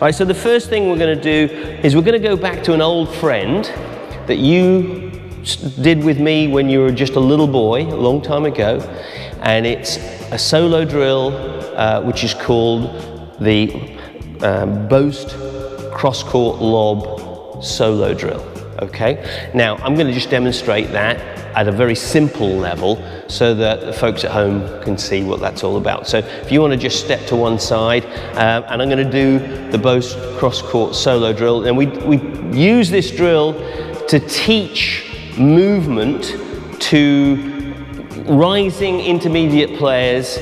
All right, so the first thing we're going to do is we're going to go back to an old friend that you did with me when you were just a little boy a long time ago, and it's a solo drill which is called the Boast Crosscourt Lob solo drill. Okay, now I'm going to just demonstrate that at a very simple level so that the folks at home can see what that's all about. So if you want to just step to one side, and I'm going to do the Boast Crosscourt solo drill, and we use this drill to teach movement to rising intermediate players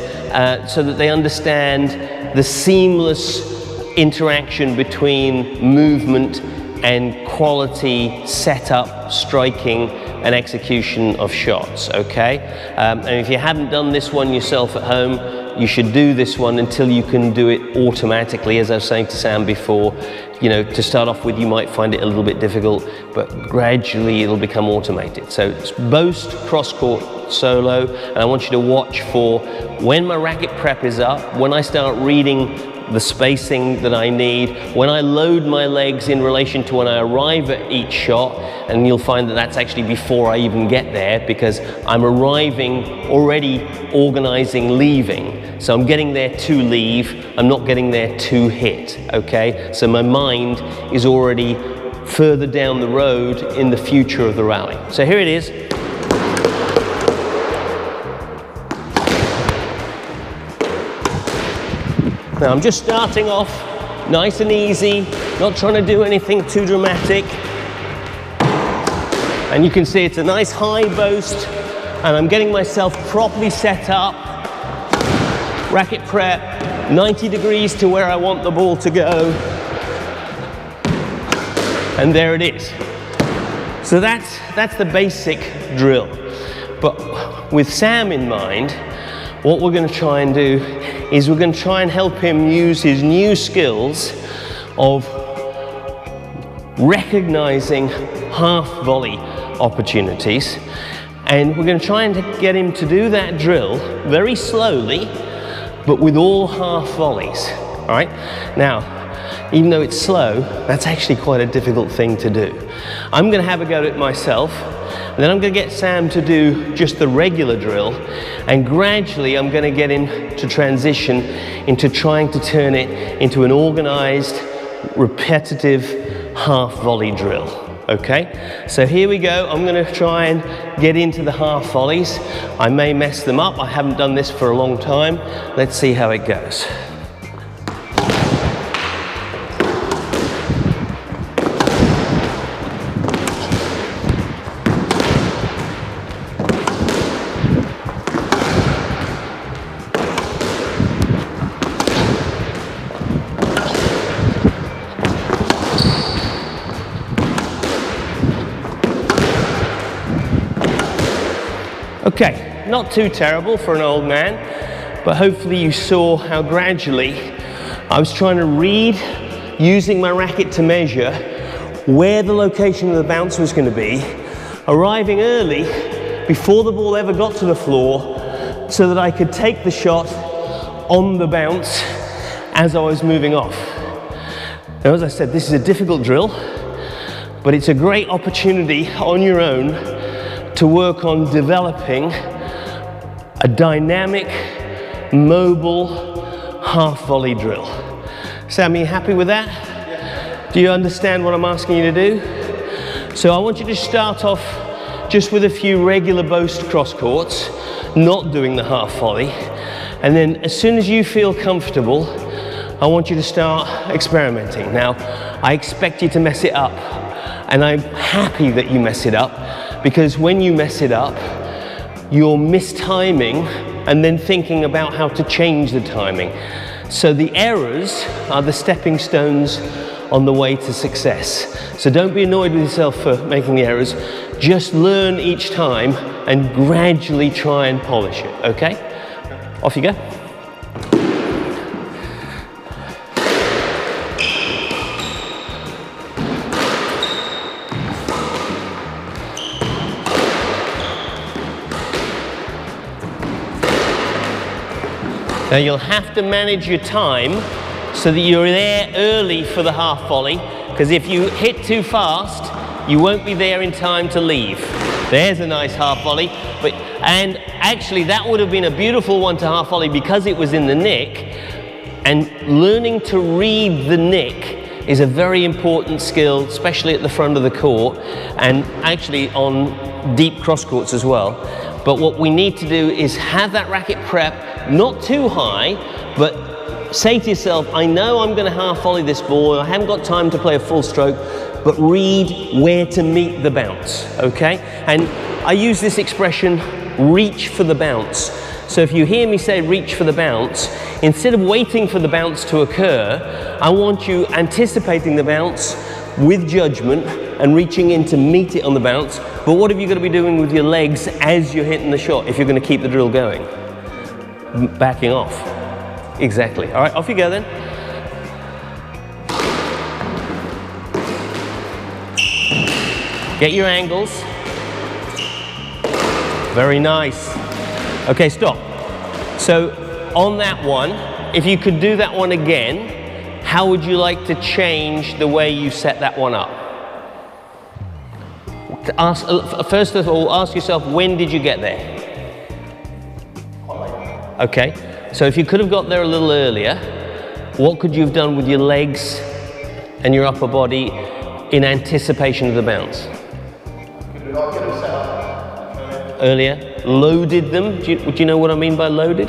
so that they understand the seamless interaction between movement and quality setup, striking and execution of shots, okay? And if you haven't done this one yourself at home, you should do this one until you can do it automatically. As I was saying to Sam before, you know, to start off with you might find it a little bit difficult, but gradually it'll become automated. So it's Boast Crosscourt solo, and I want you to watch for when my racket prep is up, when I start reading the spacing that I need, when I load my legs in relation to when I arrive at each shot, and you'll find that that's actually before I even get there because I'm arriving already organizing leaving. So I'm getting there to leave, I'm not getting there to hit, okay? So my mind is already further down the road in the future of the rally. So here it is. Now I'm just starting off nice and easy, not trying to do anything too dramatic. And you can see it's a nice high boast, and I'm getting myself properly set up. Racket prep, 90 degrees to where I want the ball to go. And there it is. So that's the basic drill. But with Sam in mind, what we're going to try and do is we're going to try and help him use his new skills of recognizing half volley opportunities, and we're going to try and get him to do that drill very slowly but with all half volleys. All right, now even though it's slow, that's actually quite a difficult thing to do. I'm going to have a go at it myself, and then I'm going to get Sam to do just the regular drill, and gradually I'm going to get him to transition into trying to turn it into an organized, repetitive half volley drill. Okay, so here we go. I'm going to try and get into the half volleys. I may mess them up. I haven't done this for a long time. Let's see how it goes. Okay, not too terrible for an old man, but hopefully you saw how gradually I was trying to read, using my racket to measure where the location of the bounce was going to be, arriving early before the ball ever got to the floor so that I could take the shot on the bounce as I was moving off. Now, as I said, this is a difficult drill, but it's a great opportunity on your own to work on developing a dynamic, mobile half volley drill. Sam, are you happy with that? Yeah. Do you understand what I'm asking you to do? So I want you to start off just with a few regular Boast Crosscourts, not doing the half volley, and then as soon as you feel comfortable, I want you to start experimenting. Now, I expect you to mess it up, and I'm happy that you mess it up, because when you mess it up, you're mistiming and then thinking about how to change the timing. So the errors are the stepping stones on the way to success. So don't be annoyed with yourself for making the errors. Just learn each time and gradually try and polish it, okay? Off you go. Now you'll have to manage your time so that you're there early for the half volley, because if you hit too fast, you won't be there in time to leave. There's a nice half volley, and actually that would have been a beautiful one to half volley because it was in the nick, and learning to read the nick is a very important skill, especially at the front of the court, and actually on deep cross courts as well. But what we need to do is have that racket prep, not too high, but say to yourself, I know I'm going to half volley this ball, I haven't got time to play a full stroke, but read where to meet the bounce, okay? And I use this expression, reach for the bounce. So if you hear me say reach for the bounce, instead of waiting for the bounce to occur, I want you anticipating the bounce with judgment and reaching in to meet it on the bounce. But what have you got to be doing with your legs as you're hitting the shot if you're going to keep the drill going? Backing off. Exactly. All right, off you go then. Get your angles. Very nice. Okay, stop. So on that one, if you could do that one again, how would you like to change the way you set that one up? First of all, ask yourself, when did you get there? Okay, so if you could have got there a little earlier, what could you have done with your legs and your upper body in anticipation of the bounce? Earlier, loaded them. Do you know what I mean by loaded?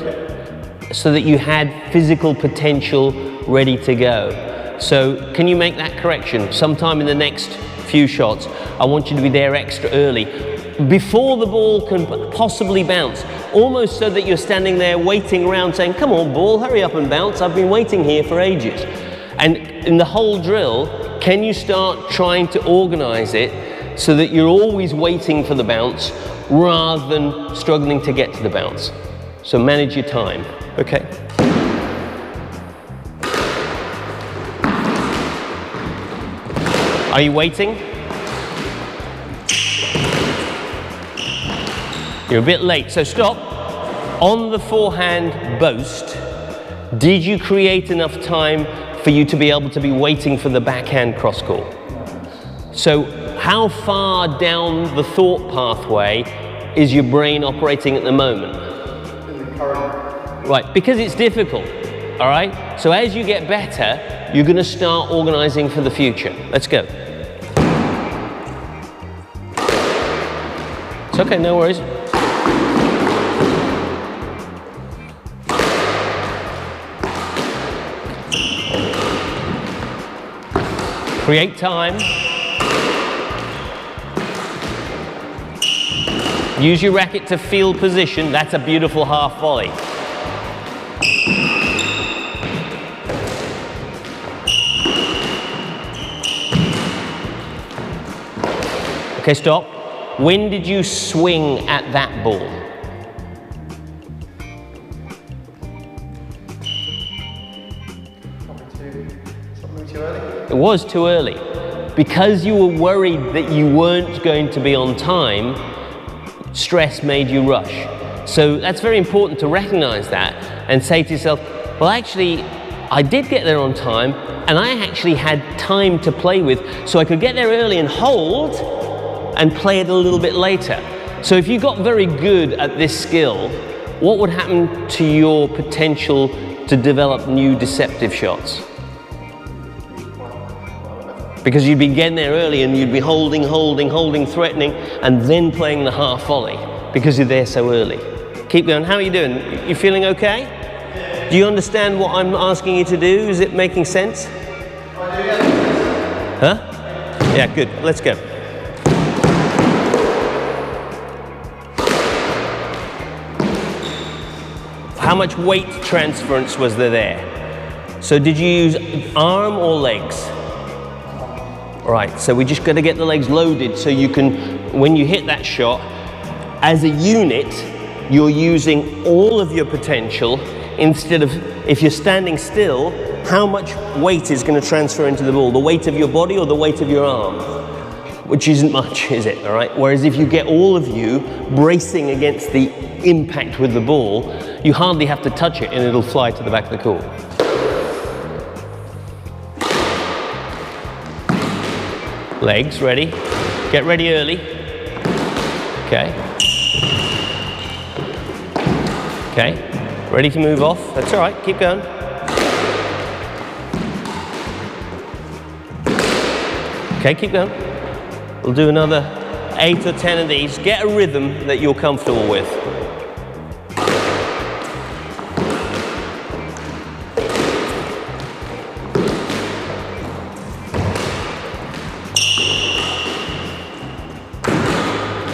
So that you had physical potential ready to go. So can you make that correction? Sometime in the next few shots, I want you to be there extra early, before the ball can possibly bounce, almost so that you're standing there waiting around saying, come on ball, hurry up and bounce, I've been waiting here for ages. And in the whole drill, can you start trying to organize it so that you're always waiting for the bounce rather than struggling to get to the bounce? So manage your time, okay? Are you waiting? You're a bit late, so stop. On the forehand boast, did you create enough time for you to be able to be waiting for the backhand cross court? So how far down the thought pathway is your brain operating at the moment? Right, because it's difficult, all right? So as you get better, you're going to start organizing for the future. Let's go. It's okay, no worries. Create time. Use your racket to field position. That's a beautiful half volley. Okay, stop. When did you swing at that ball? Probably too early. It was too early. Because you were worried that you weren't going to be on time, stress made you rush. So that's very important to recognize that and say to yourself, well, actually, I did get there on time and I actually had time to play with, so I could get there early and hold and play it a little bit later. So if you got very good at this skill, what would happen to your potential to develop new deceptive shots? Because you'd be getting there early and you'd be holding, threatening, and then playing the half volley because you're there so early. Keep going. How are you doing? You feeling okay? Do you understand what I'm asking you to do? Is it making sense? Huh? Yeah, good. Let's go. How much weight transference was there? So did you use arm or legs? Right, so we just got to get the legs loaded so you can, when you hit that shot, as a unit, you're using all of your potential instead of, if you're standing still, how much weight is going to transfer into the ball? The weight of your body or the weight of your arm? Which isn't much, is it, all right? Whereas if you get all of you bracing against the impact with the ball, you hardly have to touch it and it'll fly to the back of the court. Legs, ready. Get ready early. Okay. Okay. Ready to move off. That's all right, keep going. Okay, keep going. We'll do another 8 or 10 of these. Get a rhythm that you're comfortable with.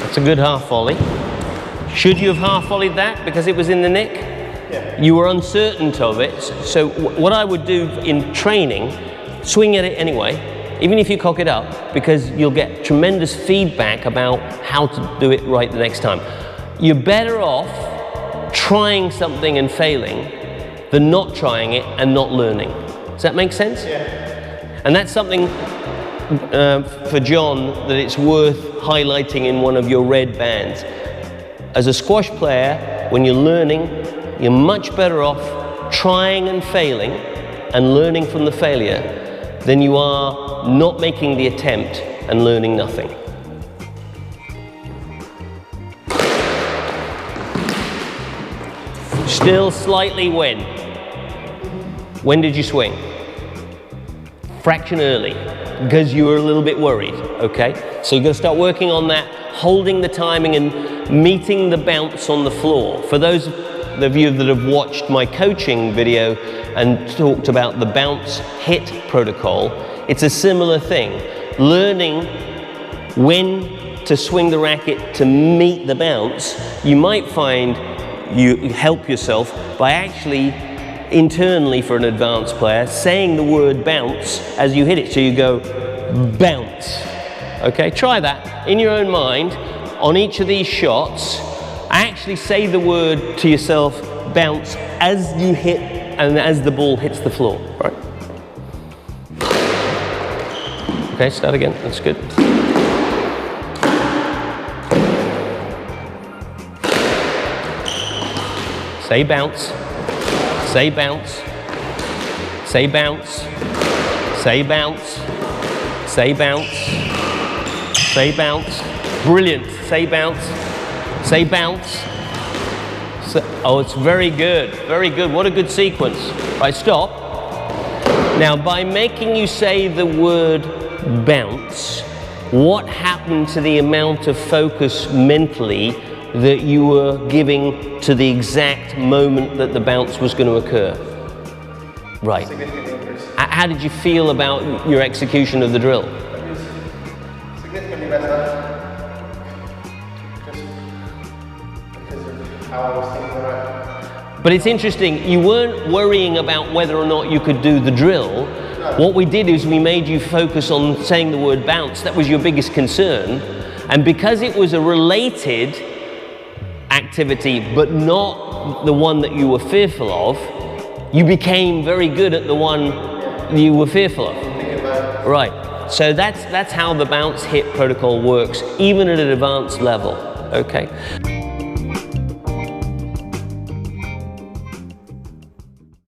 That's a good half volley. Should you have half volleyed that because it was in the nick? Yeah. You were uncertain of it. So what I would do in training, swing at it anyway, even if you cock it up, because you'll get tremendous feedback about how to do it right the next time. You're better off trying something and failing than not trying it and not learning. Does that make sense? Yeah. And that's something for John that it's worth highlighting in one of your red bands. As a squash player, when you're learning, you're much better off trying and failing and learning from the failure than you are not making the attempt and learning nothing. Still slightly when? When did you swing? Fraction early, because you were a little bit worried, okay? So you're going to start working on that, holding the timing and meeting the bounce on the floor. For those of you that have watched my coaching video and talked about the bounce hit protocol, it's a similar thing. Learning when to swing the racket to meet the bounce, you might find you help yourself by actually internally, for an advanced player, saying the word bounce as you hit it. So you go bounce. Okay, try that in your own mind on each of these shots. Actually say the word to yourself bounce as you hit and as the ball hits the floor. Right. Okay, start again. That's good. Say bounce. Say bounce. Say bounce. Say bounce. Say bounce. Say bounce. Brilliant. Say bounce. Say bounce. Oh, it's very good. Very good. What a good sequence. Right, stop. Now, by making you say the word bounce, what happened to the amount of focus mentally that you were giving to the exact moment that the bounce was going to occur? Right. How did you feel about your execution of the drill? Significantly better. Just because of how I was thinking about it. But it's interesting, you weren't worrying about whether or not you could do the drill. No. What we did is we made you focus on saying the word bounce. That was your biggest concern. And because it was a related activity, but not the one that you were fearful of, you became very good at the one you were fearful of. Right. So that's how the bounce hit protocol works, even at an advanced level. Okay.